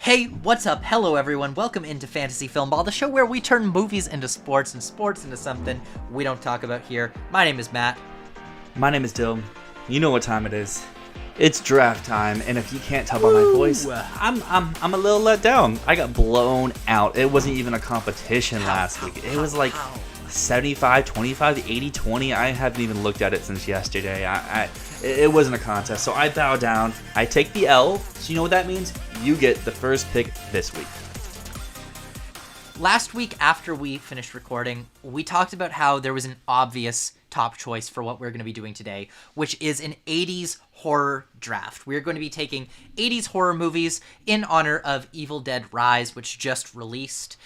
Hey, what's up? Hello, everyone. Welcome into Fantasy Filmball, the show where we turn movies into sports and sports into something we don't talk about here. My name is Matt. My name is Dyl. You know what time it is. It's draft time, and if you can't tell by my voice, I'm a little let down. I got blown out. It wasn't even a competition last week. It was like 75-25, 80-20. I haven't even looked at it since yesterday. It wasn't a contest, so I bow down. I take the L. So you know what that means? You get the first pick this week. Last week, after we finished recording, we talked about how there was an obvious top choice for what we're going to be doing today, which is an 80s horror draft. We're going to be taking 80s horror movies in honor of Evil Dead Rise, which just released.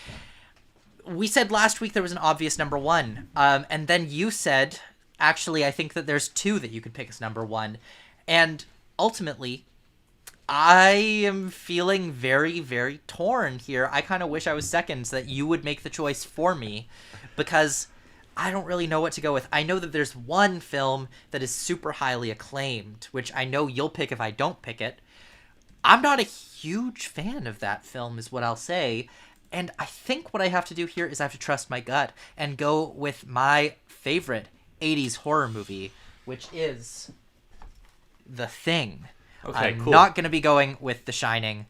We said last week there was an obvious number one, and then you said, actually, I think that there's two that you could pick as number one, and ultimately, I am feeling very, very torn here. I kind of wish I was second so that you would make the choice for me, because I don't really know what to go with. I know that there's one film that is super highly acclaimed, which I know you'll pick if I don't pick it. I'm not a huge fan of that film, is what I'll say. And I think what I have to do here is I have to trust my gut and go with my favorite 80s horror movie, which is The Thing. Okay, I'm cool. not going to be going with The Shining,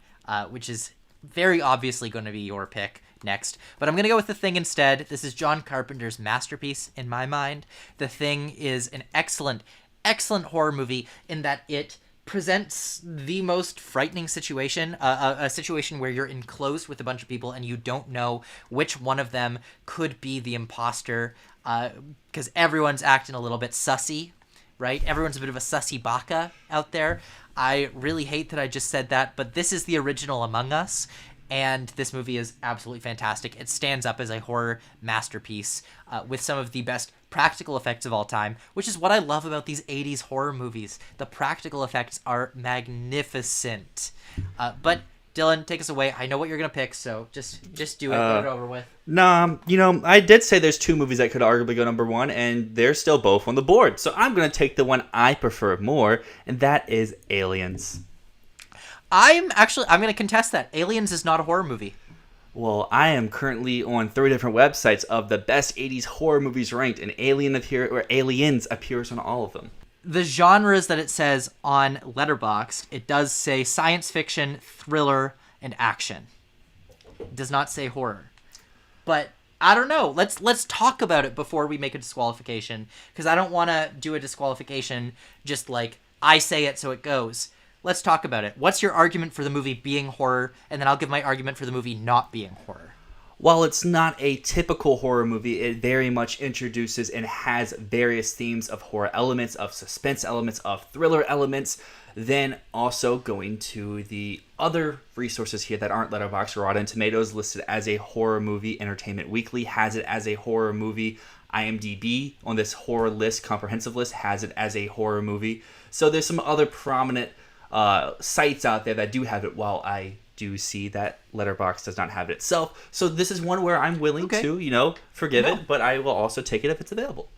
which is very obviously going to be your pick next. But I'm going to go with The Thing instead. This is John Carpenter's masterpiece in my mind. The Thing is an excellent, excellent horror movie in that it presents the most frightening situation, a situation where you're enclosed with a bunch of people and you don't know which one of them could be the imposter, because everyone's acting a little bit sussy, right? Everyone's a bit of a sussy baka out there. I really hate that I just said that, but this is the original Among Us, and this movie is absolutely fantastic. It stands up as a horror masterpiece with some of the best practical effects of all time, which is what I love about these 80s horror movies. The practical effects are magnificent. But Dylan, take us away. I know what you're going to pick, so just do it. Get it over with. Nah, I did say there's two movies that could arguably go number one, and they're still both on the board. So I'm going to take the one I prefer more, and that is Aliens. I'm going to contest that. Aliens is not a horror movie. Well, I am currently on 3 different websites of the best 80s horror movies ranked, and Aliens appears on all of them. The genres that it says on LETTERBOXD, it does say science fiction, thriller, and action. It does not say horror. But I don't know. Let's talk about it before we make a disqualification, because I don't want to do a disqualification just like I say it so it goes. Let's talk about it. What's your argument for the movie being horror? And then I'll give my argument for the movie not being horror. While it's not a typical horror movie, it very much introduces and has various themes of horror elements, of suspense elements, of thriller elements. Then also going to the other resources here that aren't Letterboxd, Rotten Tomatoes listed as a horror movie. Entertainment Weekly has it as a horror movie. IMDb on this horror list, comprehensive list, has it as a horror movie. So there's some other prominent sites out there that do have it, while I do see that Letterboxd does not have it itself. So this is one where I'm willing to, forgive it, but I will also take it if it's available.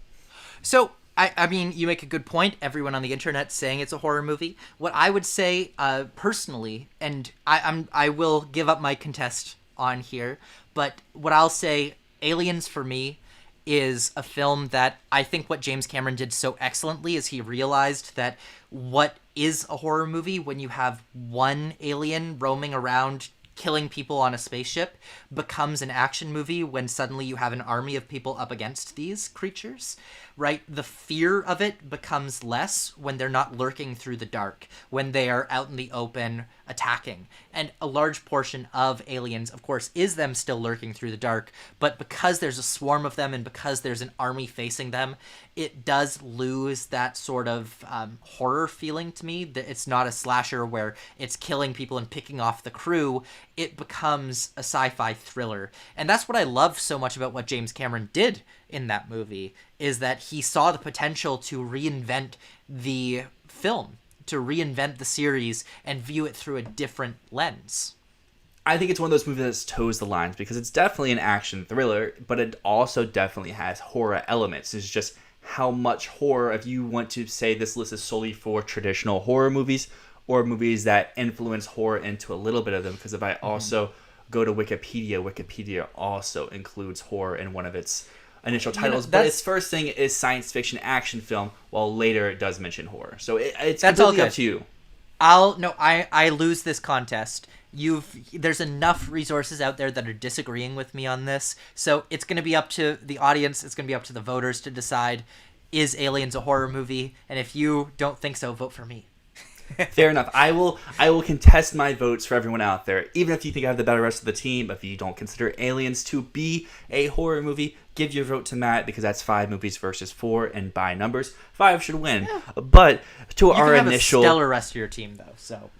So, I mean, you make a good point. Everyone on the internet saying it's a horror movie. What I would say, personally, and I will give up my contest on here, but what I'll say, Aliens for me is a film that I think what James Cameron did so excellently is he realized that what is a horror movie when you have one alien roaming around killing people on a spaceship becomes an action movie when suddenly you have an army of people up against these creatures, right? The fear of it becomes less when they're not lurking through the dark, when they are out in the open attacking. And a large portion of Aliens, of course, is them still lurking through the dark, but because there's a swarm of them and because there's an army facing them, it does lose that sort of horror feeling to me. That it's not a slasher where it's killing people and picking off the crew. It becomes a sci-fi thriller. And that's what I love so much about what James Cameron did in that movie, is that he saw the potential to reinvent the film, to reinvent the series and view it through a different lens. I think it's one of those movies that toes the lines because it's definitely an action thriller, but it also definitely has horror elements. It's just how much horror, if you want to say this list is solely for traditional horror movies, or movies that influence horror into a little bit of them. Because if I also go to Wikipedia, Wikipedia also includes horror in one of its initial titles, but its first thing is science fiction action film, while later it does mention horror. So it's completely up to you. I lose this contest. There's enough resources out there that are disagreeing with me on this, so it's going to be up to the audience, it's going to be up to the voters to decide, is Aliens a horror movie? And if you don't think so, vote for me. Fair enough. I will contest my votes for everyone out there. Even if you think I have the better rest of the team, if you don't consider Aliens to be a horror movie, give your vote to Matt, because that's 5 movies versus 4, and by numbers, 5 should win. Yeah. But to our initial, you have a stellar rest of your team, though. So,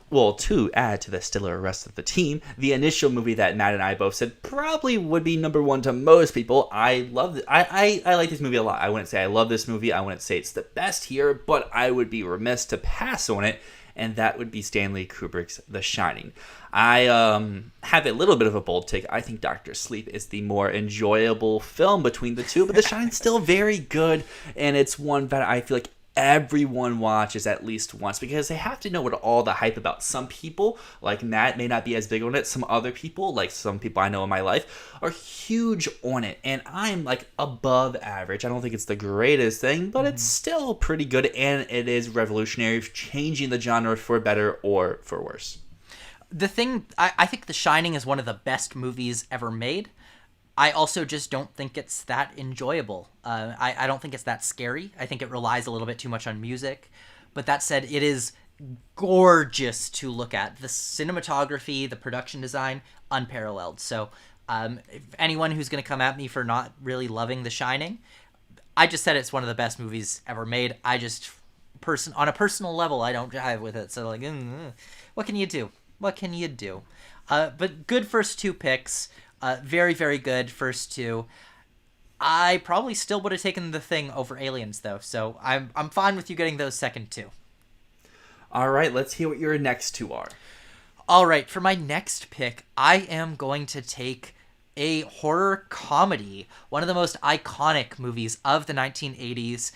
well, to add to the stellar rest of the team, the initial movie that Matt and I both said probably would be number 1 to most people. I love it. I like this movie a lot. I wouldn't say I love this movie. I wouldn't say it's the best here, but I would be remiss to pass on it, and that would be Stanley Kubrick's The Shining. I have a little bit of a bold take. I think Dr. Sleep is the more enjoyable film between the two, but The Shining's still very good, and it's one that I feel like everyone watches at least once, because they have to know what all the hype about. Some people, like Matt, may not be as big on it. Some other people, like some people I know in my life, are huge on it, and I'm like above average. I don't think it's the greatest thing, but it's still pretty good, and it is revolutionary, changing the genre for better or for worse. I think The Shining is one of the best movies ever made. I also just don't think it's that enjoyable. I don't think it's that scary. I think it relies a little bit too much on music. But that said, it is gorgeous to look at. The cinematography, the production design, unparalleled. So if anyone who's going to come at me for not really loving The Shining, I just said it's one of the best movies ever made. I just, on a personal level, I don't jive with it. So like, what can you do? What can you do? But good first 2 picks. Very, very good first 2. I probably still would have taken The Thing over Aliens, though, so I'm fine with you getting those second 2. All right, let's hear what your next 2 are. All right, for my next pick, I am going to take a horror comedy, one of the most iconic movies of the 1980s.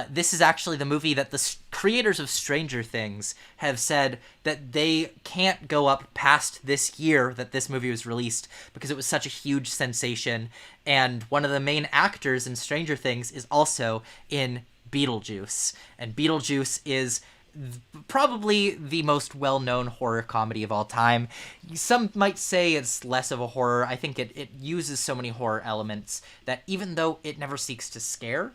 This is actually the movie that the creators of Stranger Things have said that they can't go up past this year that this movie was released because it was such a huge sensation. And one of the main actors in Stranger Things is also in Beetlejuice. And Beetlejuice is probably the most well-known horror comedy of all time. Some might say it's less of a horror. I think it uses so many horror elements that even though it never seeks to scare,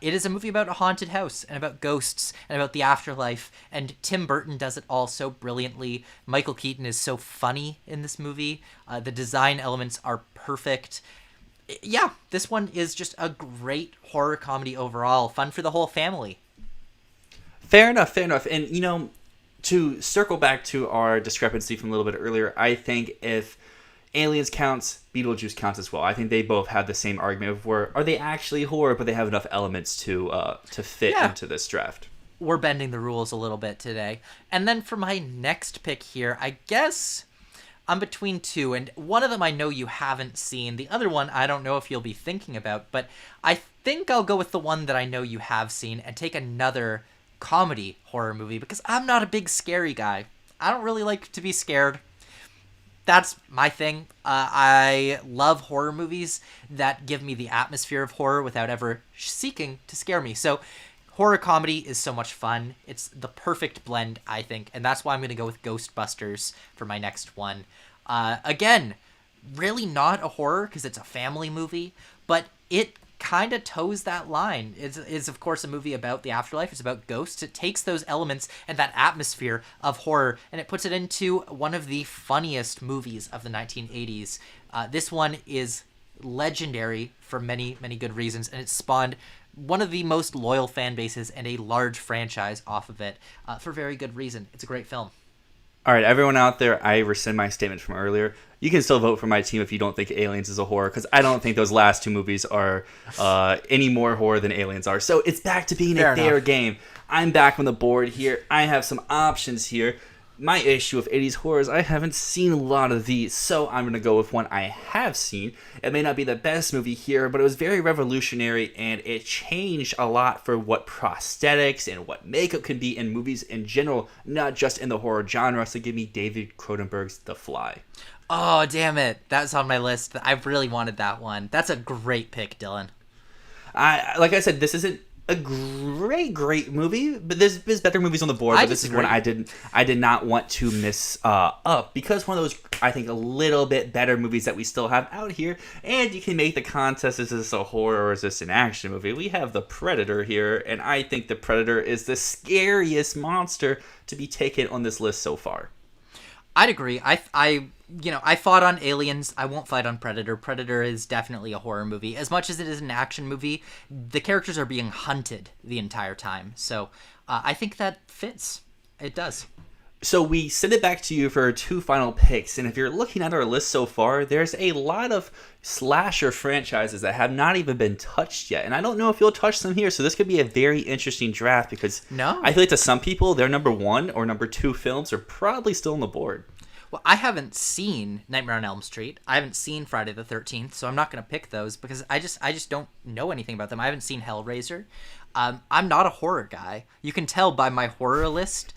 it is a movie about a haunted house and about ghosts and about the afterlife, and Tim Burton does it all so brilliantly. Michael Keaton is so funny in this movie. The design elements are perfect. Yeah, this one is just a great horror comedy overall. Fun for the whole family. Fair enough. And, you know, to circle back to our discrepancy from a little bit earlier, I think if Aliens counts, Beetlejuice counts as well. I think they both have the same argument of where, are they actually horror, but they have enough elements to fit into this draft. We're bending the rules a little bit today. And then for my next pick here, I guess I'm between 2, and one of them I know you haven't seen. The other one I don't know if you'll be thinking about, but I think I'll go with the one that I know you have seen and take another comedy horror movie, because I'm not a big scary guy. I don't really like to be scared. That's my thing. I love horror movies that give me the atmosphere of horror without ever seeking to scare me. So horror comedy is so much fun. It's the perfect blend, I think, and that's why I'm going to go with Ghostbusters for my next one. Again, really not a horror because it's a family movie, but it kind of toes that line. It's of course a movie about the afterlife. It's about ghosts. It takes those elements and that atmosphere of horror and it puts it into one of the funniest movies of the 1980s. This one is legendary for many, many good reasons, and it spawned one of the most loyal fan bases and a large franchise off of it for very good reason. It's a great film. All right, everyone out there, I rescind my statement from earlier. You can still vote for my team if you don't think Aliens is a horror, because I don't think those last 2 movies are any more horror than Aliens are. So it's back to being a fair game. I'm back on the board here. I have some options here. my issue with 80s horrors, I haven't seen a lot of these, so I'm going to go with one I have seen. It may not be the best movie here, but it was very revolutionary, and it changed a lot for what prosthetics and what makeup can be in movies in general, not just in the horror genre. So give me David Cronenberg's The Fly. Oh, damn it. That's on my list. I really wanted that one. That's a great pick, Dylan. Like I said, this isn't a great movie, but there's better movies on the board. But this is one I did not want to miss up, because one of those, I think, a little bit better movies that we still have out here. And you can make the contest: is this a horror or is this an action movie? We have The Predator here, and I think The Predator is the scariest monster to be taken on this list so far. I'd agree. I fought on Aliens. I won't fight on Predator. Predator is definitely a horror movie. As much as it is an action movie, the characters are being hunted the entire time. So I think that fits. It does. So we send it back to you for 2 final picks. And if you're looking at our list so far, there's a lot of slasher franchises that have not even been touched yet. And I don't know if you'll touch them here. So this could be a very interesting draft, because I feel like to some people, their number 1 or number 2 films are probably still on the board. Well, I haven't seen Nightmare on Elm Street. I haven't seen Friday the 13th, so I'm not going to pick those because I just don't know anything about them. I haven't seen Hellraiser. I'm not a horror guy. You can tell by my horror list.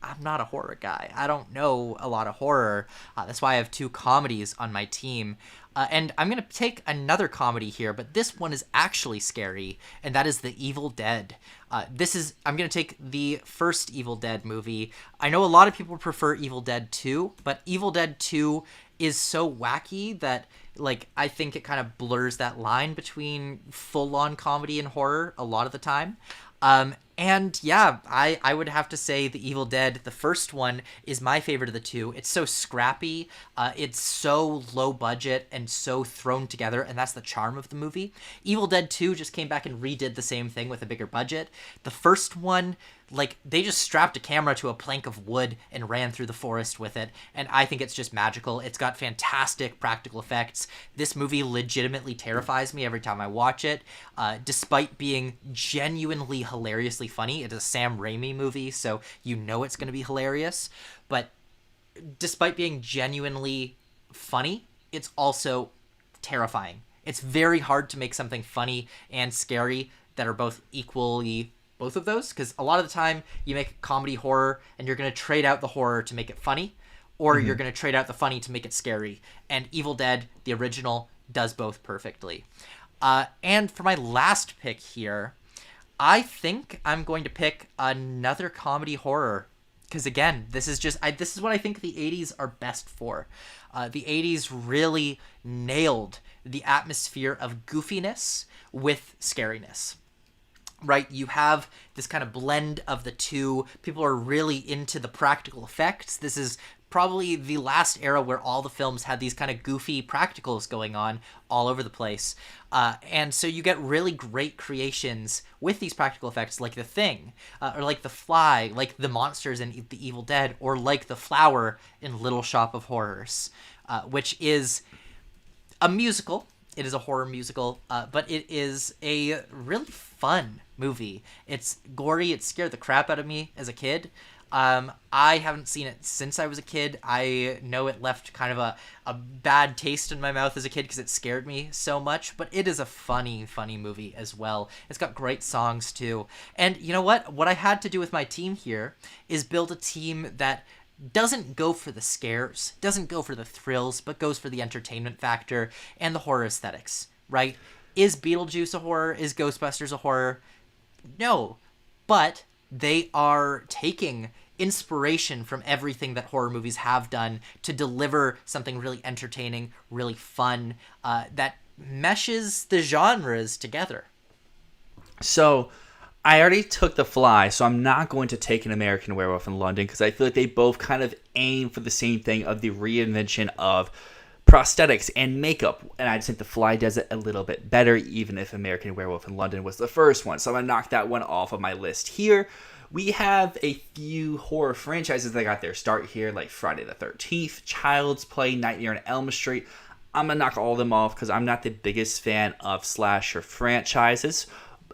I'm not a horror guy. I don't know a lot of horror. That's why I have 2 comedies on my team. And I'm going to take another comedy here, but this one is actually scary, and that is The Evil Dead. I'm going to take the first Evil Dead movie. I know a lot of people prefer Evil Dead 2, but Evil Dead 2 is so wacky that, like, I think it kind of blurs that line between full-on comedy and horror a lot of the time. And yeah, I would have to say The Evil Dead, the first one, is my favorite of the 2. It's so scrappy, it's so low budget and so thrown together, and that's the charm of the movie. Evil Dead 2 just came back and redid the same thing with a bigger budget. The first one, like, they just strapped a camera to a plank of wood and ran through the forest with it, and I think it's just magical. It's got fantastic practical effects. This movie legitimately terrifies me every time I watch it, despite being genuinely hilariously funny. It is a Sam Raimi movie, so you know it's going to be hilarious, but despite being genuinely funny, it's also terrifying. It's very hard to make something funny and scary that are both equally both of those, because a lot of the time you make comedy horror and you're going to trade out the horror to make it funny, or you're going to trade out the funny to make it scary, and Evil Dead, the original, does both perfectly. And for my last pick here, I think I'm going to pick another comedy horror, because again, this is what I think the 80s are best for. The 80s really nailed the atmosphere of goofiness with scariness. Right, you have this kind of blend of the two. People are really into the practical effects. This is probably the last era where all the films had these kind of goofy practicals going on all over the place. And so you get really great creations with these practical effects, like The Thing, or like The Fly, like the monsters in The Evil Dead, or like the flower in Little Shop of Horrors, which is a musical. It is a horror musical, but it is a really fun movie. It's gory. It scared the crap out of me as a kid. I haven't seen it since I was a kid. I know it left kind of a bad taste in my mouth as a kid because it scared me so much, but it is a funny movie as well. It's got great songs too. And you know what? What I had to do with my team here is build a team that doesn't go for the scares, doesn't go for the thrills, but goes for the entertainment factor and the horror aesthetics, right? Is Beetlejuice a horror? Is Ghostbusters a horror? No, but they are taking inspiration from everything that horror movies have done to deliver something really entertaining, really fun, that meshes the genres together. So I already took The Fly, so I'm not going to take An American Werewolf in London, because I feel like they both kind of aim for the same thing of the reinvention of prosthetics and makeup, and I just think The Fly does it a little bit better, even if American Werewolf in London was the first one. So I'm going to knock that one off of my list here. We have a few horror franchises that got their start here, like Friday the 13th, Child's Play, Nightmare on Elm Street. I'm going to knock all of them off because I'm not the biggest fan of slasher franchises.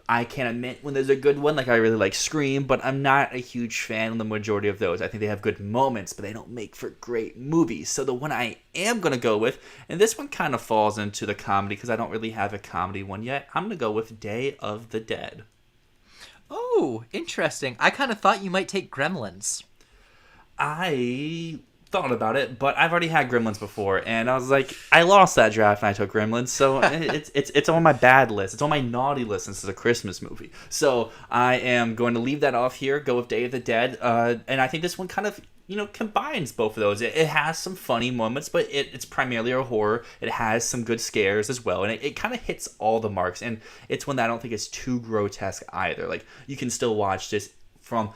I can admit when there's a good one, like I really like Scream, but I'm not a huge fan of the majority of those. I think they have good moments, but they don't make for great movies. So the one I am going to go with, and this one kind of falls into the comedy because I don't really have a comedy one yet, I'm going to go with Day of the Dead. Oh, interesting. I kind of thought you might take Gremlins. I thought about it, but I've already had Gremlins before, and I was like, I lost that draft and I took Gremlins, so it's on my bad list. It's on my naughty list since it's a Christmas movie. So I am going to leave that off here, go with Day of the Dead, and I think this one kind of, combines both of those. It has some funny moments, but it's primarily a horror. It has some good scares as well, and it kind of hits all the marks, and it's one that I don't think is too grotesque either. Like, you can still watch this from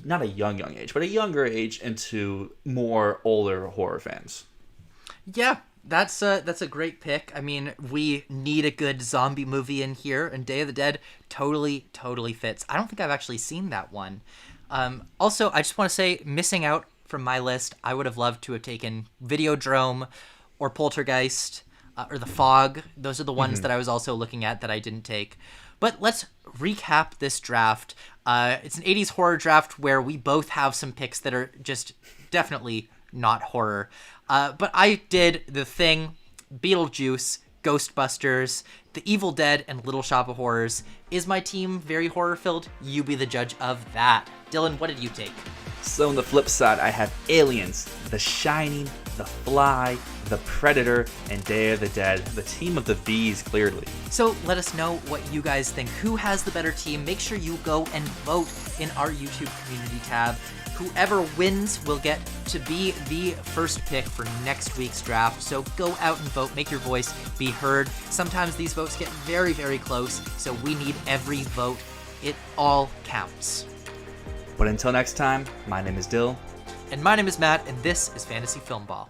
not a young age, but a younger age into more older horror fans. Yeah, that's a great pick. I mean, we need a good zombie movie in here, and Day of the Dead totally fits. I don't think I've actually seen that one. Also, I just want to say, missing out from my list, I would have loved to have taken Videodrome or Poltergeist or The Fog. Those are the ones that I was also looking at that I didn't take. But let's recap this draft. It's an 80s horror draft where we both have some picks that are just definitely not horror. But I did The Thing, Beetlejuice, Ghostbusters, The Evil Dead, and Little Shop of Horrors. Is my team very horror-filled? You be the judge of that. Dylan, what did you take? So on the flip side, I have Aliens, The Shining, The Fly, The Predator, and Day of the Dead. The team of the B's, clearly. So let us know what you guys think. Who has the better team? Make sure you go and vote in our YouTube community tab. Whoever wins will get to be the first pick for next week's draft. So go out and vote. Make your voice be heard. Sometimes these votes get very, very close, so we need every vote. It all counts. But until next time, my name is Dyl. And my name is Matt, and this is Fantasy Filmball.